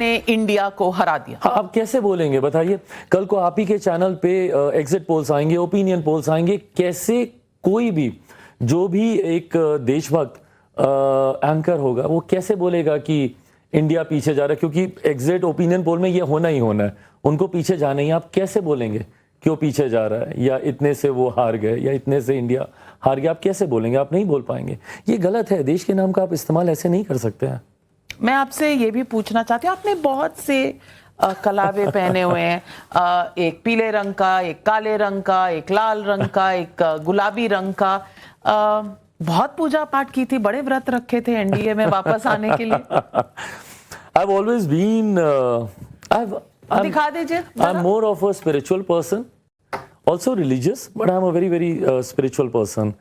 ने इंडिया को हरा दिया। हाँ, आप कैसे बोलेंगे बताइए? कल को आप ही के चैनल पे एग्जिट पोल्स आएंगे, ओपिनियन पोल्स आएंगे, कैसे कोई भी जो भी एक देशभक्त एंकर होगा वो कैसे बोलेगा कि इंडिया पीछे जा रहा है? क्योंकि एग्जिट ओपिनियन पोल में ये होना ही होना है, उनको पीछे जाना ही। आप कैसे बोलेंगे क्यों पीछे जा रहा है, या इतने से वो हार गए, या इतने से इंडिया हार गया? आप कैसे बोलेंगे? आप नहीं बोल पाएंगे। ये गलत है। देश के नाम का आप इस्तेमाल ऐसे नहीं कर सकते हैं। मैं आपसे ये भी पूछना चाहती हूँ, आपने बहुत से कलावे पहने हुए हैं, एक पीले रंग का, एक काले रंग का, एक लाल रंग का, एक गुलाबी रंग का। बहुत पूजा पाठ की थी, बड़े व्रत रखे थे एनडीए में वापस आने के लिए। I've always been दिखा दीजिए। I'm more of a spiritual person, also religious, but I'm a very very spiritual person.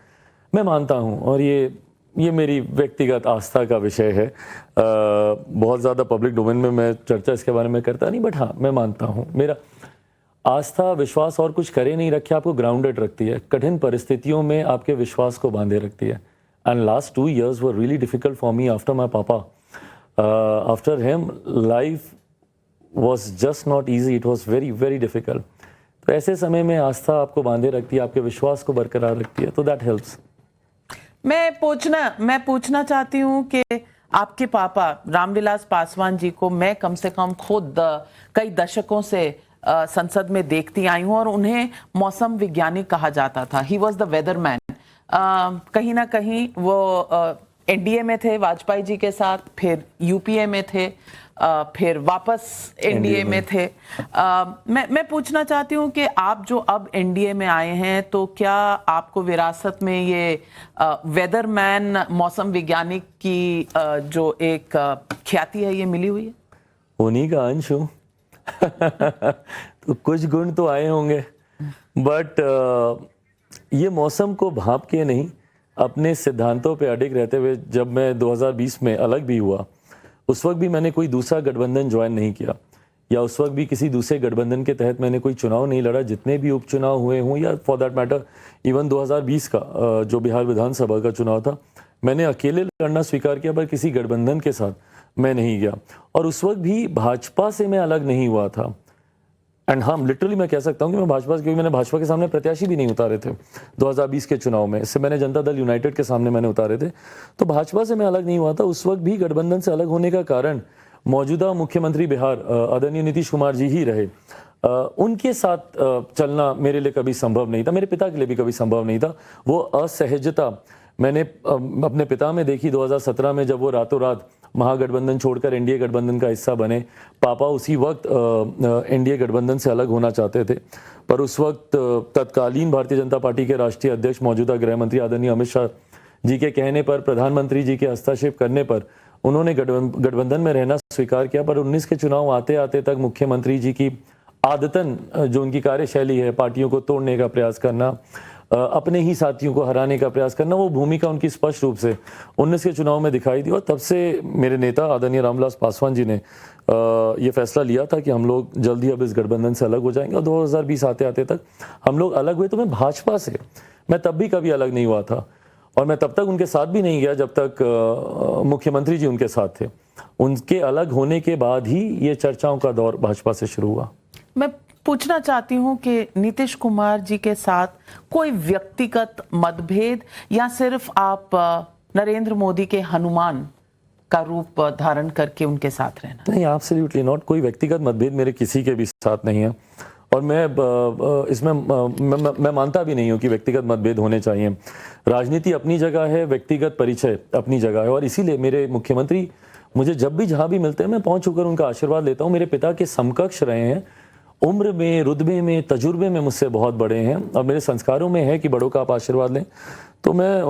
मैं मानता हूँ, और ये मेरी व्यक्तिगत आस्था का विषय है। बहुत ज़्यादा पब्लिक डोमेन में मैं चर्चा इसके बारे में करता नहीं, बट हाँ, मैं मानता हूँ। मेरा आस्था विश्वास और कुछ करे नहीं रखे, आपको ग्राउंडेड रखती है, कठिन परिस्थितियों में आपके विश्वास को बांधे रखती है। And last 2 years were really difficult for me after my papa. After him life was just not easy, it was very very difficult. तो ऐसे समय में आस्था आपको बांधे रखती है, आपके विश्वास को बरकरार रखती है, तो दैट हेल्प्स। मैं पूछना चाहती हूँ कि आपके पापा रामविलास पासवान जी को मैं कम से कम खुद कई दशकों से संसद में देखती आई हूँ, और उन्हें मौसम वैज्ञानिक कहा जाता था। He was the weatherman. कहीं ना कहीं वो एनडीए में थे वाजपेयी जी के साथ, फिर यूपीए में थे, फिर वापस एनडीए में थे। मैं पूछना चाहती हूँ कि आप जो अब एनडीए में आए हैं, तो क्या आपको विरासत में ये वेदरमैन मौसम वैज्ञानिक की जो एक ख्याति है, ये मिली हुई है? उन्हीं का अंश हूँ। तो कुछ गुण तो आए होंगे, बट ये मौसम को भांप के नहीं, अपने सिद्धांतों पे अडिग रहते हुए। जब मैं 2020 में अलग भी हुआ, उस वक्त भी मैंने कोई दूसरा गठबंधन ज्वाइन नहीं किया, या उस वक्त भी किसी दूसरे गठबंधन के तहत मैंने कोई चुनाव नहीं लड़ा। जितने भी उपचुनाव हुए हों, या फॉर दैट मैटर इवन 2020 का जो बिहार विधानसभा का चुनाव था, मैंने अकेले लड़ना स्वीकार किया, पर किसी गठबंधन के साथ मैं नहीं गया। और उस वक्त भी भाजपा से मैं अलग नहीं हुआ था। एंड हाँ, लिटरली मैं कह सकता हूँ कि मैं भाजपा, क्योंकि मैंने भाजपा के सामने प्रत्याशी भी नहीं उतारे थे 2020 के चुनाव में। इससे मैंने जनता दल यूनाइटेड के सामने मैंने उतारे थे। तो भाजपा से मैं अलग नहीं हुआ था। उस वक्त भी गठबंधन से अलग होने का कारण मौजूदा मुख्यमंत्री बिहार आदरणीय नीतीश कुमार जी ही रहे। उनके साथ चलना मेरे लिए कभी संभव नहीं था, मेरे पिता के लिए भी कभी संभव नहीं था। वो असहजता मैंने अपने पिता में देखी 2017 में, जब वो रातों रात महागठबंधन छोड़कर एनडीए गठबंधन का हिस्सा बने। पापा उसी वक्त एनडीए गठबंधन से अलग होना चाहते थे, पर उस वक्त तत्कालीन भारतीय जनता पार्टी के राष्ट्रीय अध्यक्ष मौजूदा गृह मंत्री आदरणीय अमित शाह जी के कहने पर, प्रधानमंत्री जी के हस्तक्षेप करने पर उन्होंने गठबंधन में रहना स्वीकार किया। पर 19 के चुनाव आते आते तक मुख्यमंत्री जी की आदतन जो उनकी कार्यशैली है, पार्टियों को तोड़ने का प्रयास करना, अपने ही साथियों को हराने का प्रयास करना, वो भूमिका उनकी स्पष्ट रूप से 19 के चुनाव में दिखाई दी। और तब से मेरे नेता आदरणीय रामविलास पासवान जी ने ये फैसला लिया था कि हम लोग जल्द ही अब इस गठबंधन से अलग हो जाएंगे। और 2020 आते आते तक हम लोग अलग हुए। तो मैं भाजपा से मैं तब भी कभी अलग नहीं हुआ था, और मैं तब तक उनके साथ भी नहीं गया जब तक मुख्यमंत्री जी उनके साथ थे। उनके अलग होने के बाद ही ये चर्चाओं का दौर भाजपा से शुरू हुआ। मैं पूछना चाहती हूँ कि नीतीश कुमार जी के साथ कोई व्यक्तिगत मतभेद, या सिर्फ आप नरेंद्र मोदी के हनुमान का रूप धारण करके उनके साथ रहना? नहीं, एब्सोल्युटली नॉट। कोई व्यक्तिगत मतभेद मेरे किसी के भी साथ नहीं है, और मैं इसमें मैं मानता भी नहीं हूँ कि व्यक्तिगत मतभेद होने चाहिए। राजनीति अपनी जगह है, व्यक्तिगत परिचय अपनी जगह है, और इसीलिए मेरे मुख्यमंत्री मुझे जब भी जहाँ भी मिलते हैं, मैं पहुँच होकर उनका आशीर्वाद लेता हूँ। मेरे पिता के समकक्ष रहे हैं, उम्र में, रुतबे में, तजुर्बे में मुझसे बहुत बड़े हैं, और मेरे संस्कारों में है कि बड़ों का आप आशीर्वाद लें। तो मैं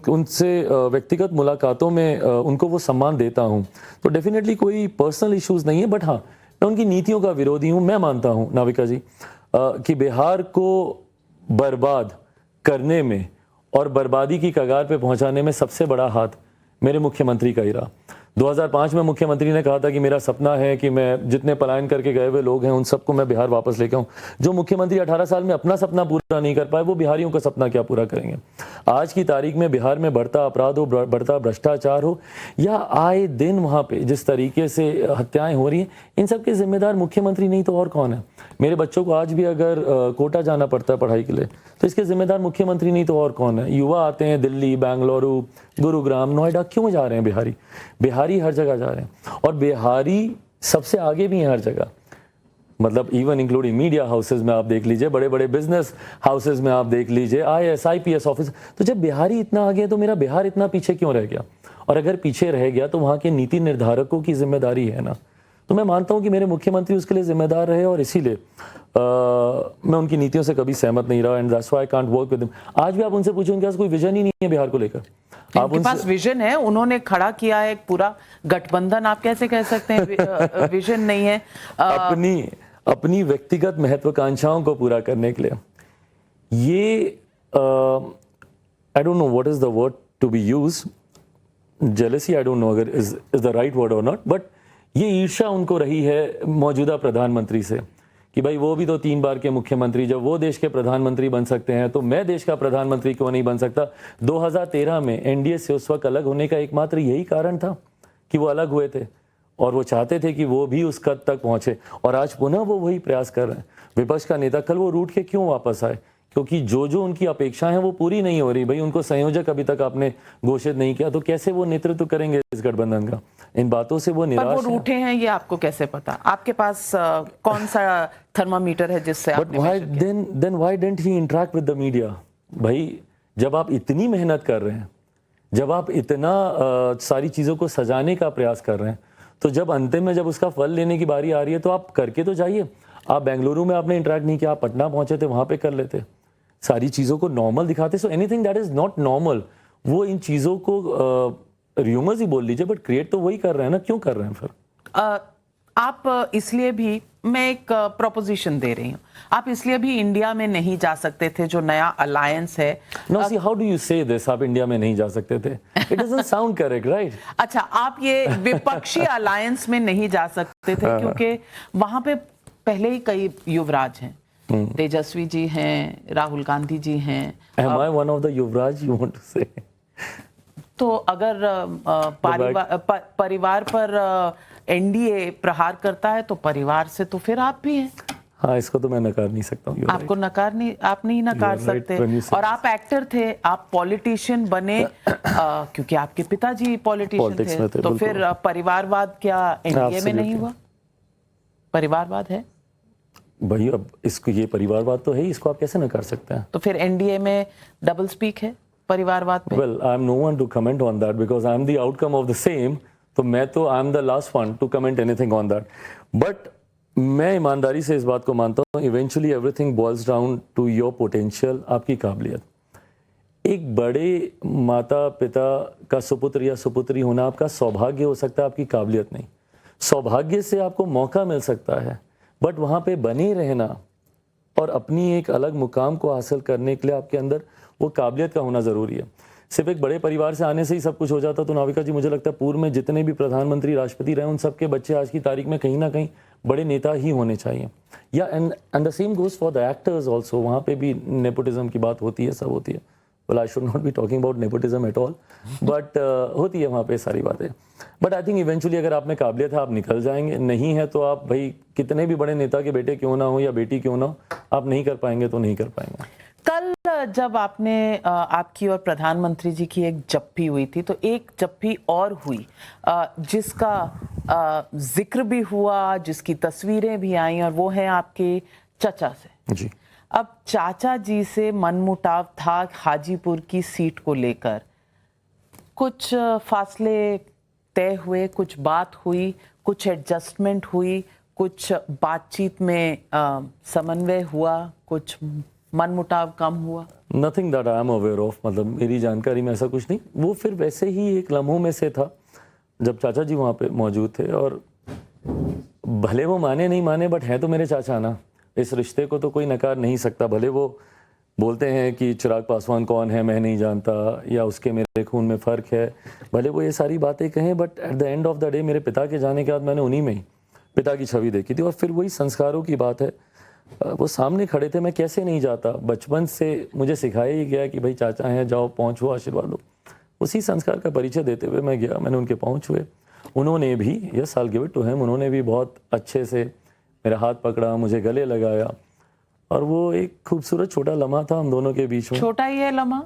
उनसे व्यक्तिगत मुलाकातों में उनको वो सम्मान देता हूँ। तो डेफिनेटली कोई पर्सनल इश्यूज नहीं है, बट हाँ, मैं उनकी नीतियों का विरोधी हूँ। मैं मानता हूँ नाविका जी कि बिहार को बर्बाद करने में और बर्बादी की कगार पे पहुंचाने में सबसे बड़ा हाथ मेरे मुख्यमंत्री का ही रहा। 2005 में मुख्यमंत्री ने कहा था कि मेरा सपना है कि मैं जितने पलायन करके गए हुए लोग हैं उन सबको मैं बिहार वापस लेके आऊं। जो मुख्यमंत्री 18 साल में अपना सपना पूरा नहीं कर पाए, वो बिहारियों का सपना क्या पूरा करेंगे? आज की तारीख में बिहार में बढ़ता अपराध हो, बढ़ता भ्रष्टाचार हो, या आए दिन वहाँ पे जिस तरीके से हत्याएं हो रही हैं, इन सब के जिम्मेदार मुख्यमंत्री नहीं तो और कौन है? मेरे बच्चों को आज भी अगर कोटा जाना पड़ता है पढ़ाई के लिए, तो इसके जिम्मेदार मुख्यमंत्री नहीं तो और कौन है? युवा आते हैं दिल्ली, बेंगलुरु, गुरुग्राम, नोएडा, क्यों जा रहे हैं बिहारी? बिहारी हर जगह जा रहे हैं, और बिहारी सबसे आगे भी हैं हर जगह। मतलब इवन इंक्लूडिंग मीडिया हाउसेज में आप देख लीजिए, बड़े बड़े बिजनेस हाउसेज में आप देख लीजिए, IAS IPS ऑफिस। तो जब बिहारी इतना आगे है तो मेरा बिहार इतना पीछे क्यों रह गया? और अगर पीछे रह गया तो वहाँ के नीति निर्धारकों की जिम्मेदारी है ना। तो मैं मानता हूँ कि मेरे मुख्यमंत्री उसके लिए जिम्मेदार रहे, और इसीलिए मैं उनकी नीतियों से कभी सहमत नहीं रहा, and that's why I can't work with them. आज भी आप उनसे पूछो, उनके पास कोई विजन ही नहीं है बिहार को लेकर। उनके पास विजन है, उन्होंने खड़ा किया है एक पूरा गठबंधन, आप कैसे कह सकते हैं विजन नहीं है? अपनी व्यक्तिगत महत्वाकांक्षाओं को पूरा करने के लिए ये I don't know what is the word to be use, jealousy I don't know अगर is the right word or not, but ये ईर्ष्या उनको रही है मौजूदा प्रधानमंत्री से कि भाई वो भी तो 3 बार के मुख्यमंत्री, जब वो देश के प्रधानमंत्री बन सकते हैं तो मैं देश का प्रधानमंत्री क्यों नहीं बन सकता? 2013 में एनडीए से उस वक्त अलग होने का एकमात्र यही कारण था कि वो अलग हुए थे, और वो चाहते थे कि वो भी उस कद तक पहुंचे, और आज पुनः वो वही प्रयास कर रहे हैं। विपक्ष का नेता कल वो रूठ के क्यों वापस आए? क्योंकि जो उनकी अपेक्षाएं हैं वो पूरी नहीं हो रही। भाई उनको संयोजक अभी तक आपने घोषित नहीं किया, तो कैसे वो नेतृत्व करेंगे इस गठबंधन का? इन बातों से वो निराश पर वो रूठे हैं, ये आपको कैसे पता? आपके पास कौन सा थर्मामीटर है जिससे आपने why then why didn't he interact with the media? भाई जब आप इतनी मेहनत कर रहे हैं, जब आप इतना सारी चीजों को सजाने का प्रयास कर रहे हैं, तो जब अंतिम में जब उसका फल लेने की बारी आ रही है तो आप करके तो जाइए। आप बेंगलुरु में आपने इंटरेक्ट नहीं किया, आप पटना पहुंचे थे, वहां पे कर लेते, सारी चीजों को नॉर्मल दिखाते। So anything that is not normal, वो इन चीजों को र्यूमर्स ही बोल लीजिए, बट क्रिएट तो वही कर रहे हैं ना, क्यों कर रहे हैं फिर? आप इसलिए भी, मैं एक प्रोपोजिशन दे रही हूँ, आप इसलिए भी इंडिया में नहीं जा सकते थे जो नया अलायंस है। No see how do you say this, आप इंडिया में नहीं जा सकते थे? It doesn't sound correct, right? अच्छा, आप ये विपक्षी अलायंस में नहीं जा सकते थे क्योंकि वहां पे पहले ही कई युवराज हैं, तेजस्वी जी हैं, राहुल गांधी जी हैं। Am I one of the Yuvraj you want to say? तो अगर परिवार पर एनडीए प्रहार करता है तो परिवार से तो फिर आप भी हैं। हाँ, इसको तो मैं नकार नहीं सकता हूँ। आपको नकार नहीं, आप नहीं नकार सकते। और आप एक्टर थे, आप पॉलिटिशियन बने क्योंकि आपके पिताजी पॉलिटिशियन थे, तो फिर परिवारवाद क्या एनडीए में नहीं हुआ? परिवारवाद है भाई, अब इसको, ये परिवारवाद तो है ही, इसको आप कैसे नकार सकते हैं? तो फिर एनडीए में डबल स्पीक है परिवारवाद पे? Well, I am no one to comment on that because I am the outcome of the same, तो मैं तो I am the last one to comment anything on that. But मैं ईमानदारी से इस बात को मानता हूँ, eventually everything boils down to your potential, आपकी काबिलियत। एक बड़े माता पिता का सुपुत्र या सुपुत्री होना आपका सौभाग्य हो सकता है, आपकी काबिलियत नहीं। सौभाग्य से आपको मौका मिल सकता है, बट वहाँ पे बने रहना और अपनी एक अलग मुकाम को हासिल करने के लिए आपके अंदर वो काबिलियत का होना ज़रूरी है। सिर्फ एक बड़े परिवार से आने से ही सब कुछ हो जाता तो नाविका जी, मुझे लगता है पूर्व में जितने भी प्रधानमंत्री, राष्ट्रपति रहे, उन सबके बच्चे आज की तारीख में कहीं ना कहीं बड़े नेता ही होने चाहिए। या and the same goes for the actors also, वहाँ पे भी नेपोटिज्म की बात होती है, सब होती है। Well, I should not be talking about nepotism at all, but होती है वहाँ पे सारी बातें। बट आई थिंक इवेंचुअली अगर आप में काबिलियत है, आप निकल जाएंगे। नहीं है तो आप भाई कितने भी बड़े नेता के बेटे क्यों ना हो या बेटी क्यों ना हो, आप नहीं कर पाएंगे तो नहीं कर पाएंगे। कल जब आपने आपकी और प्रधानमंत्री जी की एक जप्पी हुई थी, तो एक जप्पी और हुई जिसका जिक्र भी हुआ, जिसकी तस्वीरें भी आई, और वो है आपके चाचा से जी। अब चाचा जी से मनमुटाव था हाजीपुर की सीट को लेकर, कुछ फासले तय हुए, कुछ बात हुई, कुछ एडजस्टमेंट हुई, कुछ बातचीत में समन्वय हुआ, कुछ मनमुटाव कम हुआ? Nothing that I am aware of, मतलब मेरी जानकारी में ऐसा कुछ नहीं। वो फिर वैसे ही एक लम्हों में से था जब चाचा जी वहाँ पे मौजूद थे, और भले वो माने नहीं माने, बट है तो मेरे चाचा ना, इस रिश्ते को तो कोई नकार नहीं सकता। भले वो बोलते हैं कि चिराग पासवान कौन है मैं नहीं जानता, या उसके मेरे खून में फ़र्क है, भले वो ये सारी बातें कहें, but at the end of the day मेरे पिता के जाने के बाद मैंने उन्हीं में ही पिता की छवि देखी थी। और फिर वही संस्कारों की बात है, वो सामने खड़े थे, मैं कैसे नहीं जाता। बचपन से मुझे सिखाया ही गया कि भाई चाचा हैं, जाओ पहुँचो आशीर्वाद दो। उसी संस्कार का परिचय देते हुए मैं गया, मैंने उनके पाँव छुए। उन्होंने भी, yes I give it to him, उन्होंने भी बहुत अच्छे से मेरा हाथ पकड़ा, मुझे गले लगाया, और वो एक खूबसूरत छोटा लम्हा था हम दोनों के बीच में। छोटा ही है लम्हा?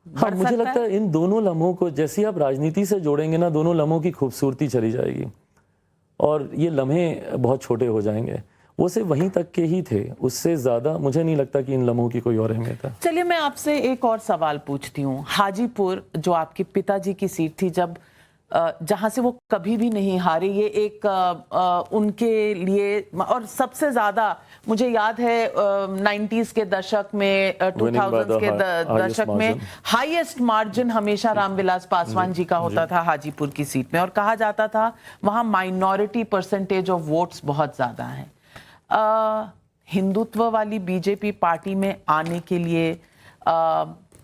हाँ, मुझे लगता है इन दोनों लम्हों को जैसे आप राजनीति से जोड़ेंगे ना, दोनों लम्हों की खूबसूरती चली जाएगी और ये लम्हे बहुत छोटे हो जाएंगे। वो सिर्फ वहीं तक के ही थे, उससे ज़्यादा मुझे नहीं लगता कि इन लम्हों की कोई और अहमियत है। चलिए मैं आपसे एक और सवाल पूछती हूँ। हाजीपुर जो आपके पिताजी की सीट थी, जब जहां से वो कभी भी नहीं हारे, ये एक उनके लिए, और सबसे ज्यादा मुझे याद है 90s के दशक में, 2000s के दशक में हाईएस्ट मार्जिन हमेशा रामविलास पासवान जी का होता था हाजीपुर की सीट में, और कहा जाता था वहां माइनॉरिटी परसेंटेज ऑफ वोट्स बहुत ज्यादा है। हिंदुत्व वाली बीजेपी पार्टी में आने के लिए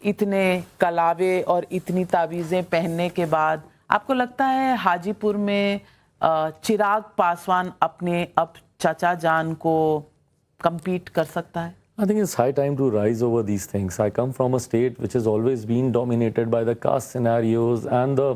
इतने कलावे और इतनी तावीजें पहनने के बाद आपको लगता है हाजीपुर में चिराग पासवान अपने अब चाचा जान को compete कर सकता है? I think it's high time to rise over these things. I come from a state which has always been dominated by the caste scenarios and the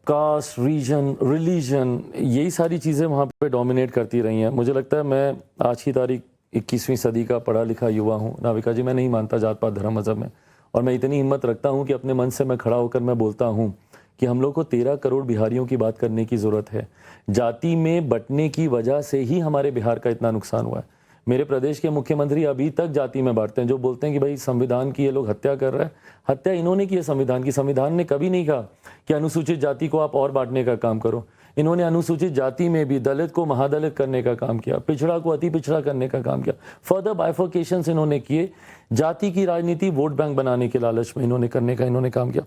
caste, region, religion, यही सारी चीज़ें वहाँ पे डोमिनेट करती रही हैं। मुझे लगता है मैं आज की तारीख 21वीं सदी का पढ़ा लिखा युवा हूँ। नाविका जी, मैं नहीं मानता जात पात धर्म मजहब में, और मैं इतनी हिम्मत रखता हूँ कि अपने मन से मैं खड़ा होकर मैं बोलता हूँ कि हम लोग को 13 करोड़ बिहारियों की बात करने की ज़रूरत है। जाति में बंटने की वजह से ही हमारे बिहार का इतना नुकसान हुआ है। मेरे प्रदेश के मुख्यमंत्री अभी तक जाति में बांटते हैं, जो बोलते हैं कि भाई संविधान की ये लोग हत्या कर रहे हैं। हत्या इन्होंने की है संविधान की। संविधान ने कभी नहीं कहा कि अनुसूचित जाति को आप और बांटने का काम करो। इन्होंने अनुसूचित जाति में भी दलित को महादलित करने का काम किया, पिछड़ा को अति पिछड़ा करने का काम किया, फर्दर बाइफर्केशंस इन्होंने किए। जाति की राजनीति वोट बैंक बनाने के लालच में इन्होंने करने का इन्होंने काम किया।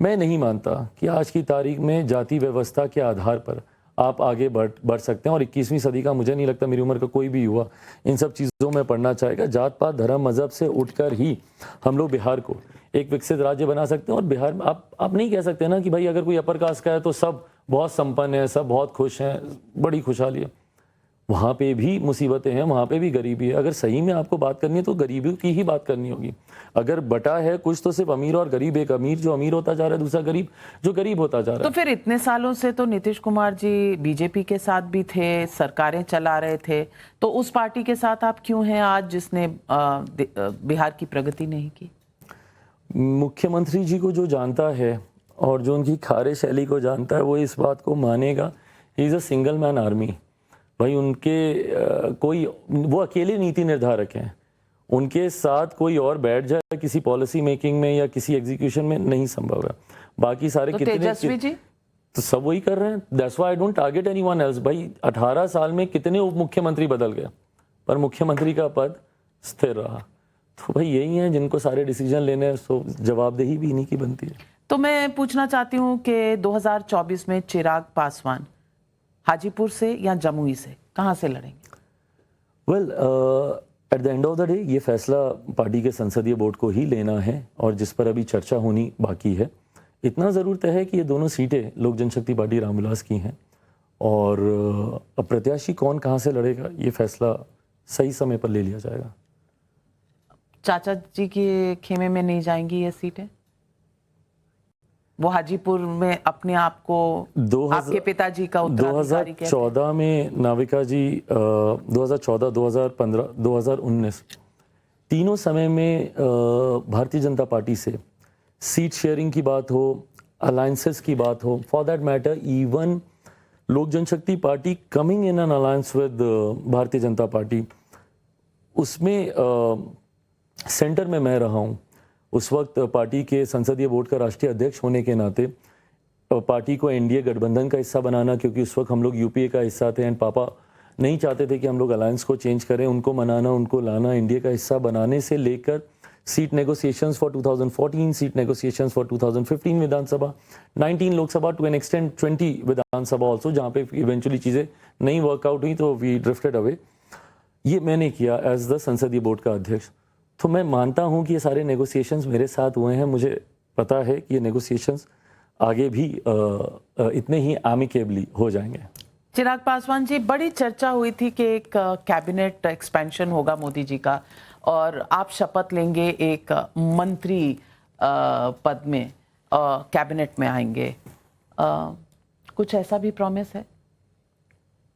मैं नहीं मानता कि आज की तारीख में जाति व्यवस्था के आधार पर आप आगे बढ़ सकते हैं, और 21वीं सदी का मुझे नहीं लगता मेरी उम्र का कोई भी युवा इन सब चीज़ों में पढ़ना चाहेगा। जात पात धर्म मजहब से उठकर ही हम लोग बिहार को एक विकसित राज्य बना सकते हैं। और बिहार में आप नहीं कह सकते ना कि भाई अगर कोई अपर कास्ट का है तो सब बहुत संपन्न है, सब बहुत खुश हैं, बड़ी खुशहाली है। वहाँ पे भी मुसीबतें हैं, वहाँ पे भी गरीबी है। अगर सही में आपको बात करनी है तो गरीबी की ही बात करनी होगी। अगर बटा है कुछ तो सिर्फ अमीर और गरीब, एक अमीर जो अमीर होता जा रहा है, दूसरा गरीब जो गरीब होता जा रहा है। तो फिर इतने सालों से तो नीतीश कुमार जी बीजेपी के साथ भी थे, सरकारें चला रहे थे, तो उस पार्टी के साथ आप क्यों हैं आज जिसने बिहार की प्रगति नहीं की? मुख्यमंत्री जी को जो जानता है और जो उनकी कार्यशैली को जानता है वो इस बात को मानेगा, he is a single man army. भाई उनके कोई, वो अकेले नीति निर्धारक हैं, उनके साथ कोई और बैठ जाए किसी पॉलिसी मेकिंग में या किसी एग्जीक्यूशन में नहीं संभव है। बाकी सारे तो कितने तेजस्वी जी तो सब वही कर रहे हैं। That's why I don't target anyone else. भाई 18 साल में कितने उप मुख्यमंत्री बदल गए, पर मुख्यमंत्री का पद स्थिर रहा। तो भाई यही है जिनको सारे डिसीजन लेने हैं, सो जवाबदेही भी इन्हीं की बनती है। तो मैं पूछना चाहती हूँ कि 2024 में चिराग पासवान हाजीपुर से या जमुई से कहां से लड़ेंगे? Well, at the end of the day ये फैसला पार्टी के संसदीय बोर्ड को ही लेना है, और जिस पर अभी चर्चा होनी बाकी है। इतना ज़रूर तय है कि ये दोनों सीटें लोक जनशक्ति पार्टी रामविलास की हैं, और अब प्रत्याशी कौन कहां से लड़ेगा ये फैसला सही समय पर ले लिया जाएगा। चाचा जी के खेमे में नहीं जाएंगी ये सीटें? वो हाजीपुर में अपने आप को आपके पिताजी का उत्तराधिकारी कहते हैं। 2014 में नाविका जी 2014, 2015, 2019 तीनों समय में भारतीय जनता पार्टी से सीट शेयरिंग की बात हो, अलायंसेस की बात हो, for that matter even Lok Janshakti party coming in an alliance with Bharatiya Janata party, उसमें सेंटर में मैं रहा हूँ। उस वक्त पार्टी के संसदीय बोर्ड का राष्ट्रीय अध्यक्ष होने के नाते पार्टी को एनडीए गठबंधन का हिस्सा बनाना, क्योंकि उस वक्त हम लोग यूपीए का हिस्सा थे एंड पापा नहीं चाहते थे कि हम लोग अलायंस को चेंज करें, उनको मनाना, उनको लाना, एनडीए का हिस्सा बनाने से लेकर seat negotiations for 2014, seat negotiations for 2015 विधानसभा, 19 लोकसभा, टू एन एक्सटेंट 20 विधानसभा ऑल्सो, जहाँ पे इवेंचुअली चीज़ें नहीं वर्कआउट हुई तो वी ड्रिफ्टेड अवे। ये मैंने किया एज द संसदीय बोर्ड का अध्यक्ष। तो मैं मानता हूं कि ये सारे नेगोशिएशंस मेरे साथ हुए हैं। मुझे पता है कि ये नेगोशिएशंस आगे भी इतने ही एमिकेबली हो जाएंगे। चिराग पासवान जी, बड़ी चर्चा हुई थी कि एक कैबिनेट एक्सपेंशन होगा मोदी जी का और आप शपथ लेंगे एक मंत्री पद में, कैबिनेट में आएंगे। कुछ ऐसा भी प्रॉमिस है?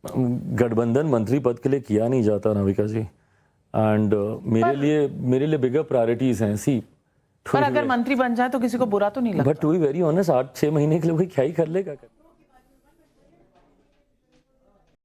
गठबंधन मंत्री पद के लिए किया नहीं जाता नाविका जी, एंड मेरे लिए बिगर प्रायोरिटीज हैं। सी पर अगर मंत्री बन जाए तो किसी को बुरा तो नहीं लगता? But to be very honest, 8-6 महीने के लिए कोई क्या ही कर लेगा।